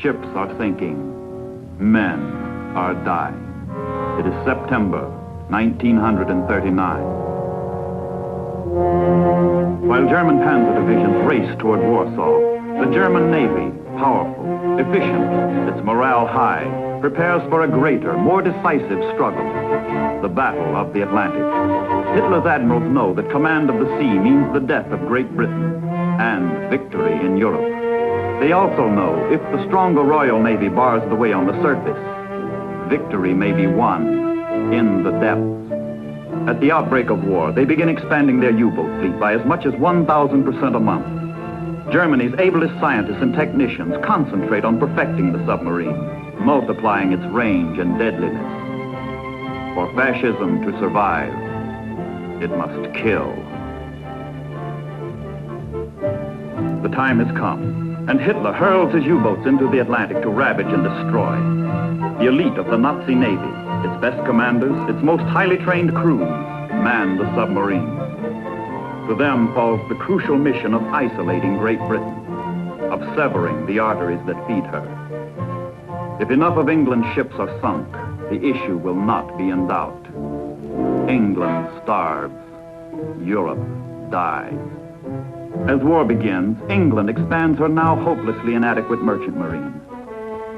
Ships are sinking. Men are dying. It is September 1939. While German panzer divisions race toward Warsaw, the German Navy, powerful, efficient, its morale high, prepares for a greater, more decisive struggle, the Battle of the Atlantic. Hitler's admirals know that command of the sea means the death of Great Britain and victory in Europe. They also know if the stronger Royal Navy bars the way on the surface, victory may be won in the depths. At the outbreak of war, they begin expanding their U-boat fleet by as much as 1,000% a month. Germany's ablest scientists and technicians concentrate on perfecting the submarine, multiplying its range and deadliness. For fascism to survive, it must kill. The time has come, and Hitler hurls his U-boats into the Atlantic to ravage and destroy. The elite of the Nazi Navy, its best commanders, its most highly trained crews, man the submarine. To them falls the crucial mission of isolating Great Britain, of severing the arteries that feed her. If enough of England's ships are sunk, the issue will not be in doubt. England starves, Europe dies. As war begins, England expands her now hopelessly inadequate merchant marine.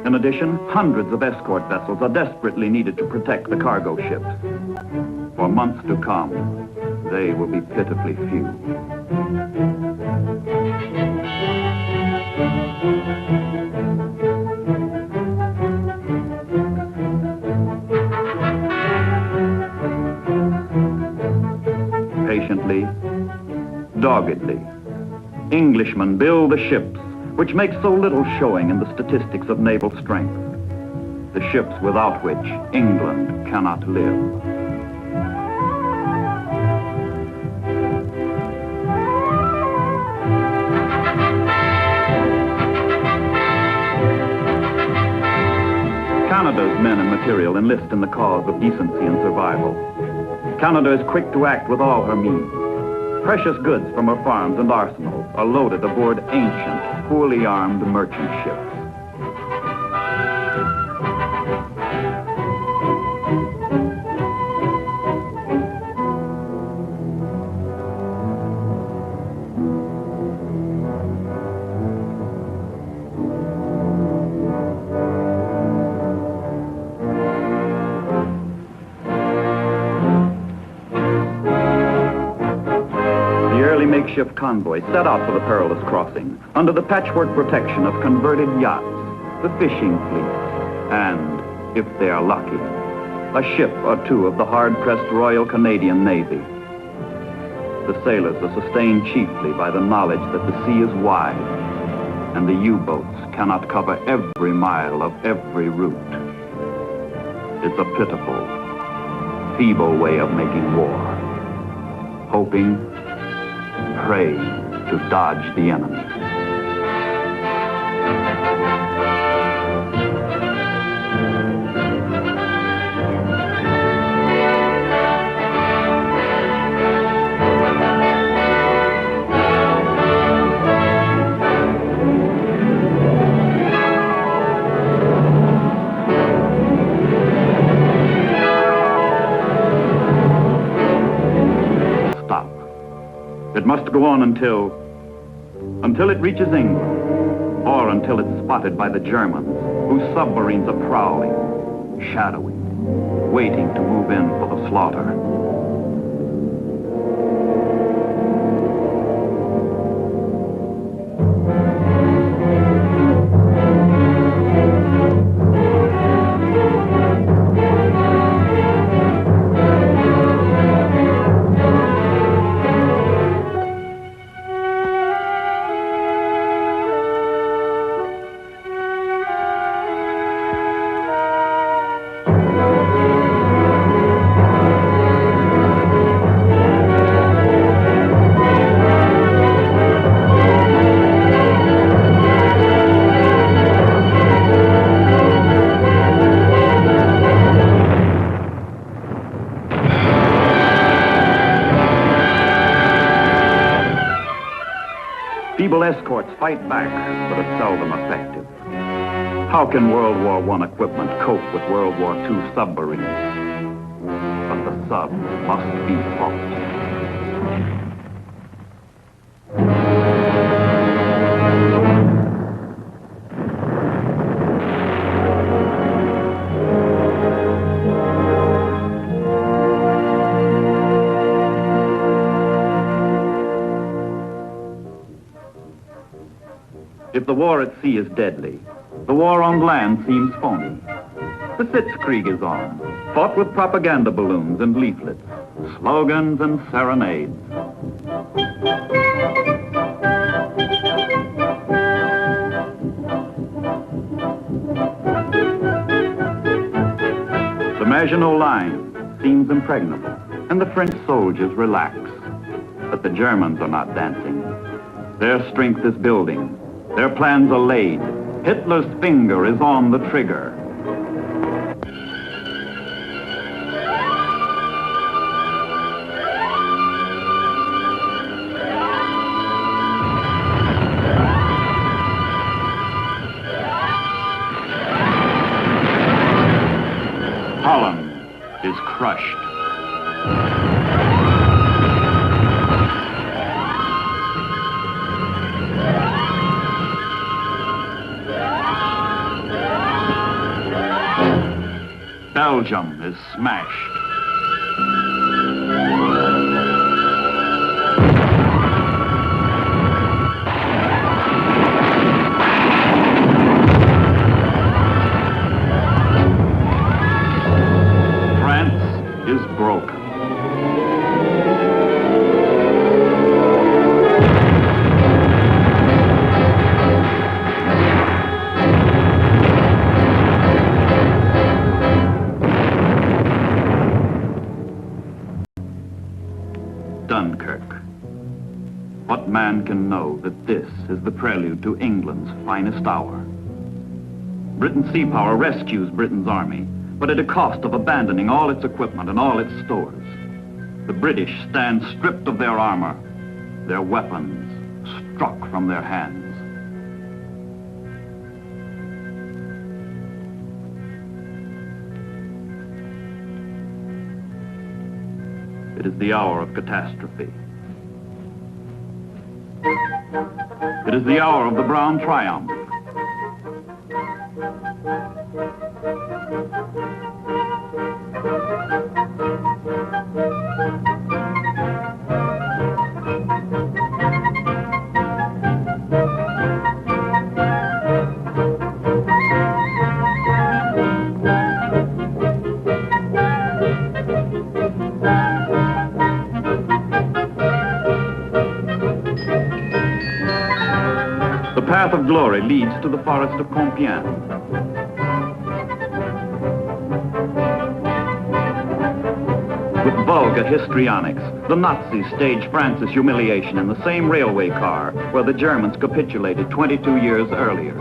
In addition, hundreds of escort vessels are desperately needed to protect the cargo ships. For months to come, they will be pitifully few. Patiently, doggedly, Englishmen build the ships which make so little showing in the statistics of naval strength, the ships without which England cannot live. Canada's men and material enlist in the cause of decency and survival. Canada is quick to act with all her means. Precious goods from her farms and arsenals are loaded aboard ancient, poorly armed merchant ships. Makeshift convoy set out for the perilous crossing under the patchwork protection of converted yachts, the fishing fleet, and, if they are lucky, a ship or two of the hard-pressed Royal Canadian Navy. The sailors are sustained chiefly by the knowledge that the sea is wide and the U-boats cannot cover every mile of every route. It's a pitiful, feeble way of making war, hoping, pray to dodge the enemy. It must go on until it reaches England, or until it's spotted by the Germans, whose submarines are prowling, shadowing, waiting to move in for the slaughter. Feeble escorts fight back, but are seldom effective. How can World War I equipment cope with World War II submarines? But the sub must be fought. If the war at sea is deadly, the war on land seems phony. The Sitzkrieg is on, fought with propaganda balloons and leaflets, slogans and serenades. The Maginot Line seems impregnable, and the French soldiers relax. But the Germans are not dancing. Their strength is building. Their plans are laid. Hitler's finger is on the trigger. Holland is crushed. Belgium is smashed. France is broken. Dunkirk. What man can know that this is the prelude to England's finest hour? Britain's sea power rescues Britain's army, but at a cost of abandoning all its equipment and all its stores. The British stand stripped of their armor, their weapons struck from their hands. It is the hour of catastrophe. It is the hour of the brown triumph. The path of glory leads to the forest of Compiègne. With vulgar histrionics, the Nazis staged France's humiliation in the same railway car where the Germans capitulated 22 years earlier.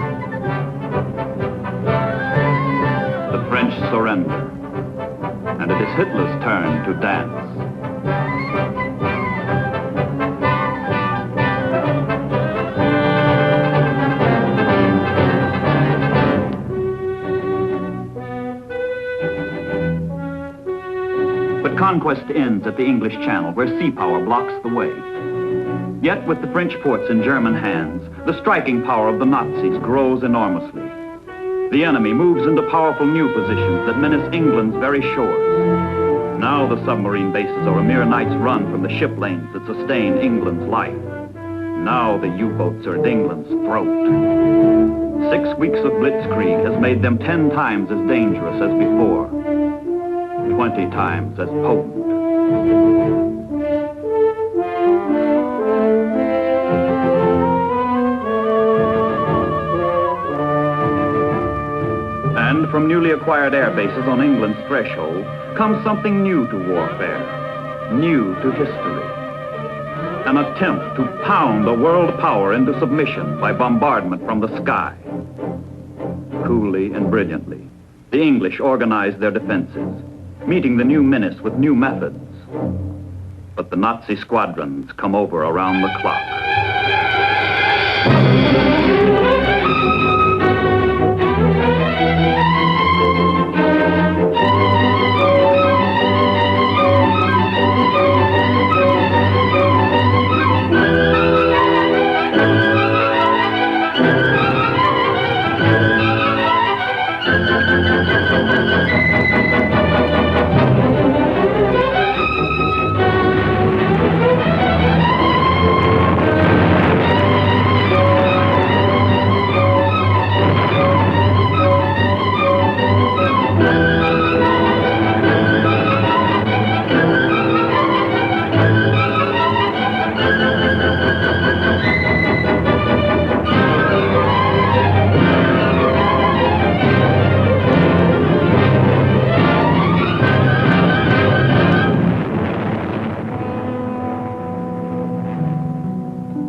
The French surrender, and it is Hitler's turn to dance. But conquest ends at the English Channel, where sea power blocks the way. Yet with the French ports in German hands, the striking power of the Nazis grows enormously. The enemy moves into powerful new positions that menace England's very shores. Now the submarine bases are a mere night's run from the ship lanes that sustain England's life. Now the U-boats are at England's throat. 6 weeks of blitzkrieg has made them 10 times as dangerous as before. 20 times as potent. And from newly acquired air bases on England's threshold comes something new to warfare, new to history. An attempt to pound a world power into submission by bombardment from the sky. Coolly and brilliantly, the English organized their defenses, meeting the new menace with new methods. But the Nazi squadrons come over around the clock.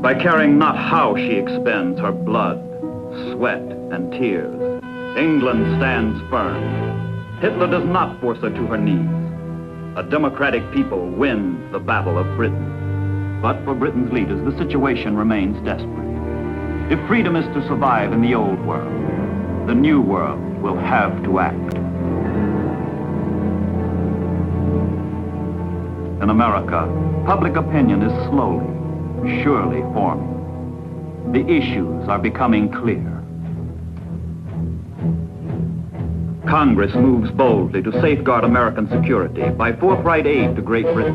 by caring not how she expends her blood, sweat, and tears. England stands firm. Hitler does not force her to her knees. A democratic people wins the Battle of Britain. But for Britain's leaders, the situation remains desperate. If freedom is to survive in the old world, the new world will have to act. In America, public opinion is slowly, surely forming. The issues are becoming clear. Congress moves boldly to safeguard American security by forthright aid to Great Britain.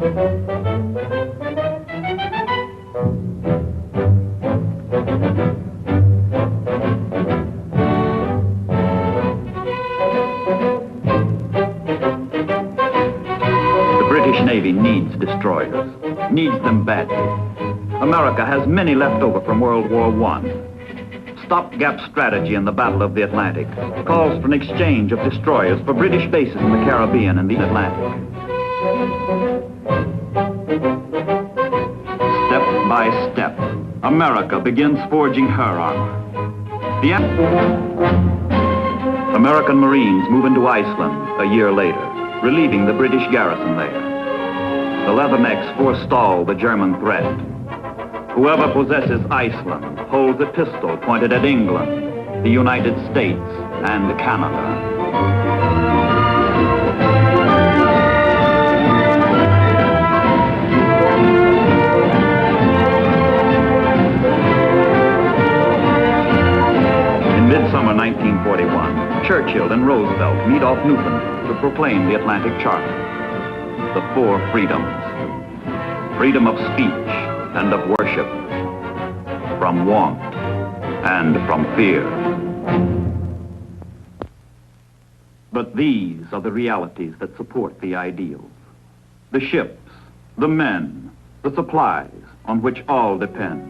The British Navy needs destroyers, needs them badly. America has many left over from World War I. Stopgap strategy in the Battle of the Atlantic calls for an exchange of destroyers for British bases in the Caribbean and the Atlantic. Step by step, America begins forging her armor. American Marines move into Iceland a year later, relieving the British garrison there. The Leathernecks forestall the German threat. Whoever possesses Iceland holds a pistol pointed at England, the United States, and Canada. In midsummer 1941, Churchill and Roosevelt meet off Newfoundland to proclaim the Atlantic Charter. The four freedoms. Freedom of speech and of worship, from want and from fear. But these are the realities that support the ideals. The ships, the men, the supplies on which all depends.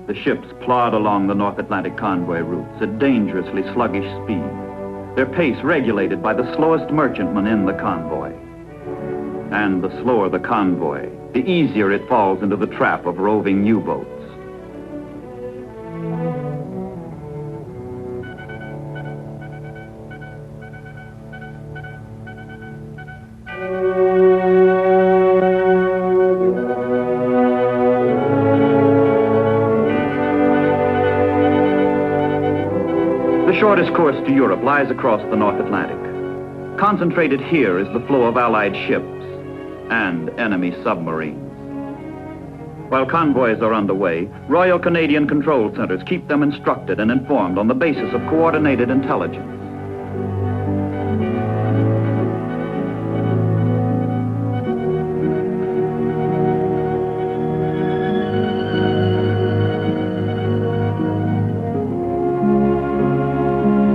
The ships plod along the North Atlantic convoy routes at dangerously sluggish speed, their pace regulated by the slowest merchantman in the convoy. And the slower the convoy, the easier it falls into the trap of roving U-boats. The shortest course to Europe lies across the North Atlantic. Concentrated here is the flow of Allied ships and enemy submarines. While convoys are underway, Royal Canadian Control Centers keep them instructed and informed on the basis of coordinated intelligence.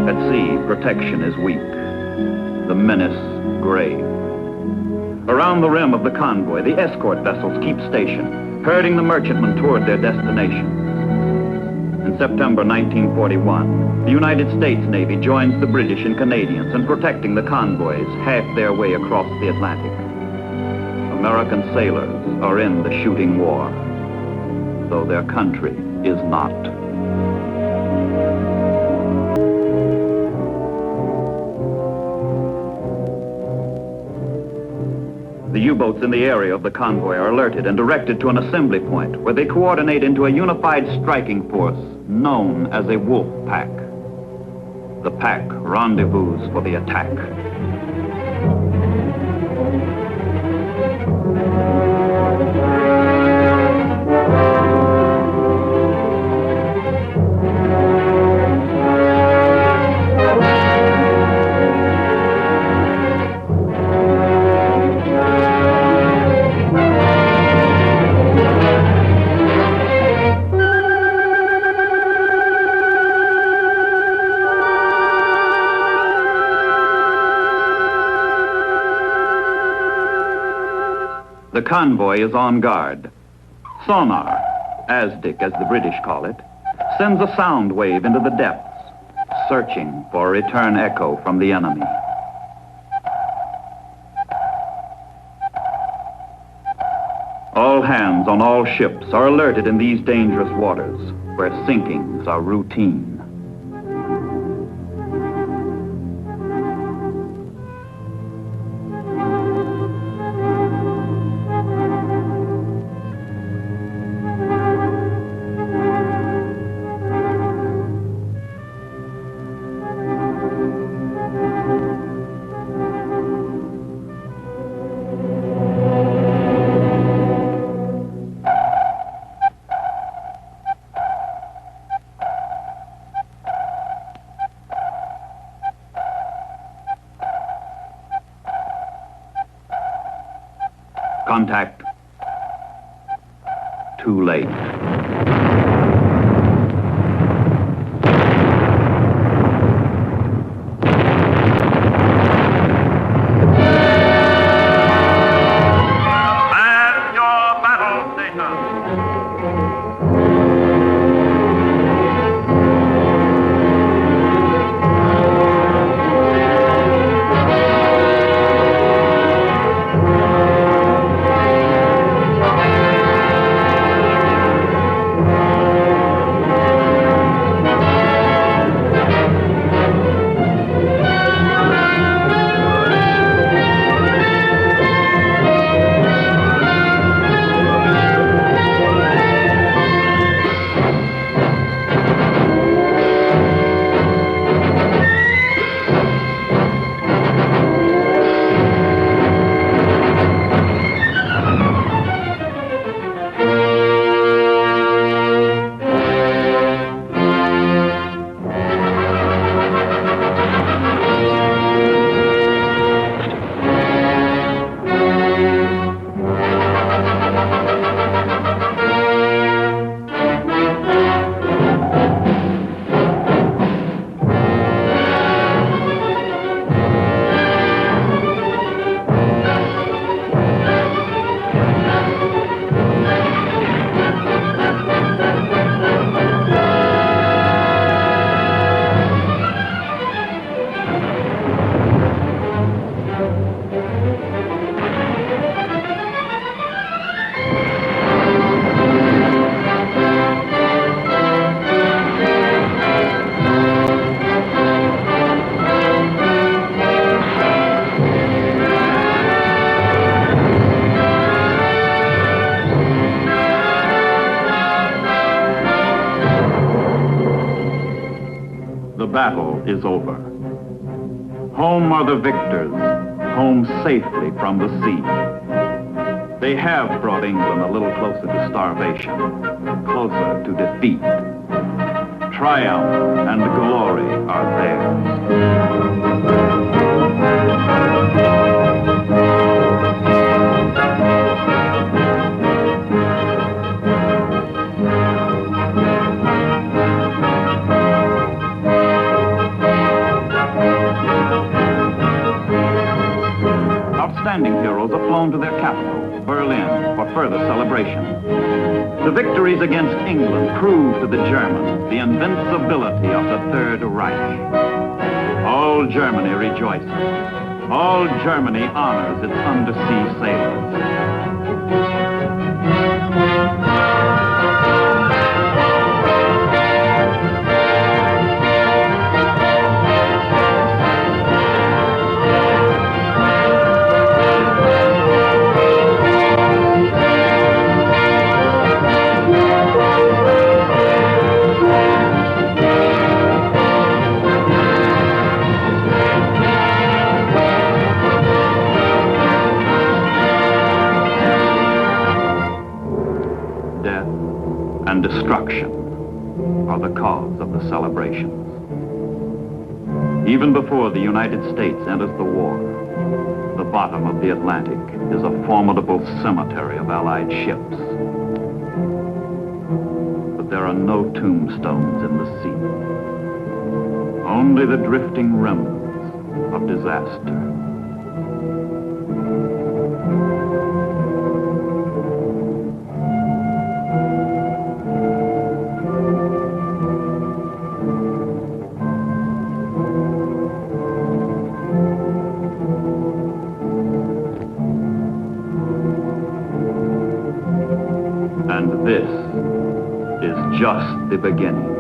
At sea, protection is weak, the menace grave. Around the rim of the convoy, the escort vessels keep station, herding the merchantmen toward their destination. In September 1941, the United States Navy joins the British and Canadians in protecting the convoys half their way across the Atlantic. American sailors are in the shooting war, though their country is not. The U-boats in the area of the convoy are alerted and directed to an assembly point where they coordinate into a unified striking force known as a wolf pack. The pack rendezvous for the attack. The convoy is on guard. Sonar, ASDIC as the British call it, sends a sound wave into the depths, searching for a return echo from the enemy. All All hands on all ships are alerted in these dangerous waters, where sinkings are routine. Contact. Too late. Man your battle stations. The battle is over. Home are the victors, home safely from the sea. They have brought England a little closer to starvation, closer to defeat. Triumph and glory are theirs. Outstanding heroes are flown to their capital, Berlin, for further celebration. The victories against England prove to the Germans the invincibility of the Third Reich. All Germany rejoices. All Germany honors its undersea sailors. And destruction are the cause of the celebrations. Even before the United States enters the war, the bottom of the Atlantic is a formidable cemetery of Allied ships. But there are no tombstones in the sea, only the drifting remnants of disaster. And this is just the beginning.